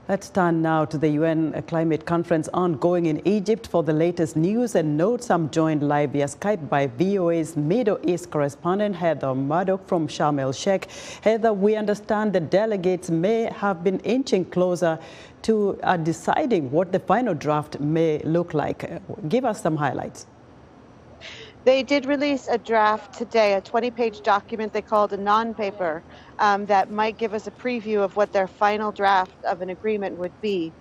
Let's turn now to the UN climate conference ongoing in Egypt for the latest news and notes. I'm joined live via Skype by VOA's Middle East correspondent Heather Murdock from Sharm el-Sheikh. Heather, we understand the delegates may have been inching closer to deciding what the final draft may look like. Give us some highlights. They did release a draft today, a 20-page document they called a non-paper that might give us a preview of what their final draft of an agreement would be.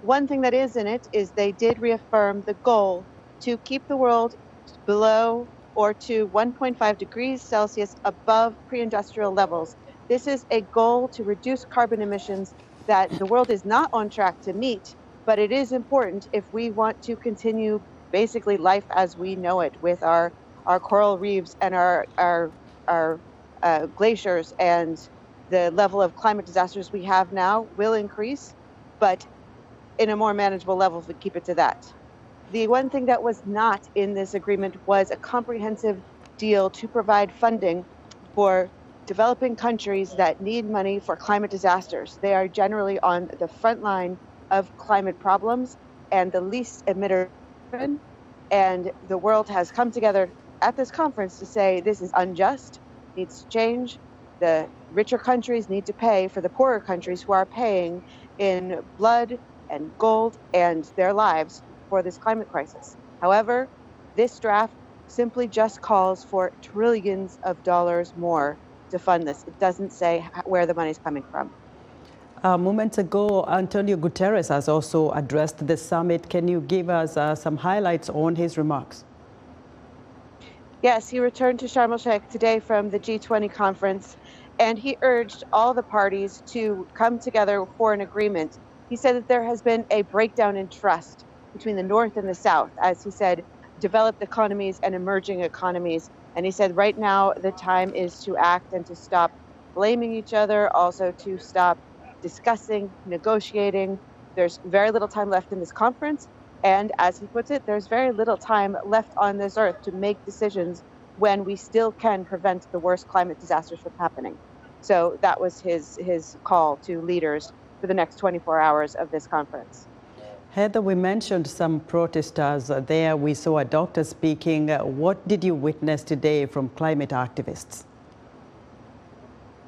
One thing that is in it is they did reaffirm the goal to keep the world below or to 1.5 degrees Celsius above pre-industrial levels. This is a goal to reduce carbon emissions that the world is not on track to meet, but it is important if we want to continue basically life as we know it, with our coral reefs and our glaciers, and the level of climate disasters we have now will increase, but in a more manageable level if we keep it to that. The one thing that was not in this agreement was a comprehensive deal to provide funding for developing countries that need money for climate disasters. They are generally on the front line of climate problems and the least emitter. And the world has come together at this conference to say this is unjust, needs to change. The richer countries need to pay for the poorer countries who are paying in blood and gold and their lives for this climate crisis. However, this draft simply just calls for trillions of dollars more to fund this. It doesn't say where the money is coming from. Moments ago, Antonio Guterres has also addressed the summit. Can you give us some highlights on his remarks? Yes, he returned to Sharm el-Sheikh today from the G20 conference, and he urged all the parties to come together for an agreement. He said that there has been a breakdown in trust between the North and the South, as he said, developed economies and emerging economies. And he said right now the time is to act and to stop blaming each other, also to stop discussing, negotiating. There's very little time left in this conference, and as he puts it, there's very little time left on this earth to make decisions when we still can prevent the worst climate disasters from happening. So that was his call to leaders for the next 24 hours of this conference. Heather, we mentioned some protesters there. We saw a doctor speaking. What did you witness today from climate activists?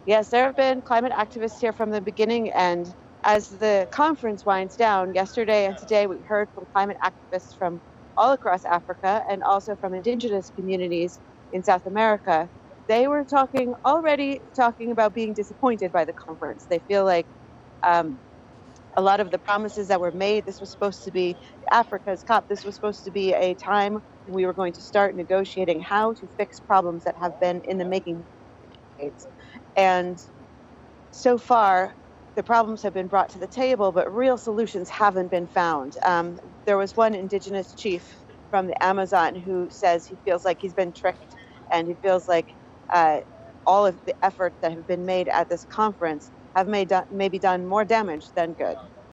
Yes, there have been climate activists here from the beginning, and as the conference winds down, yesterday and today we heard from climate activists from all across Africa and also from indigenous communities in South America. They were already talking about being disappointed by the conference. They feel like a lot of the promises that were made, this was supposed to be Africa's COP, this was supposed to be a time when we were going to start negotiating how to fix problems that have been in the making. And so far, the problems have been brought to the table, but real solutions haven't been found. There was one indigenous chief from the Amazon who says he feels like he's been tricked, and he feels like all of the efforts that have been made at this conference have maybe done more damage than good.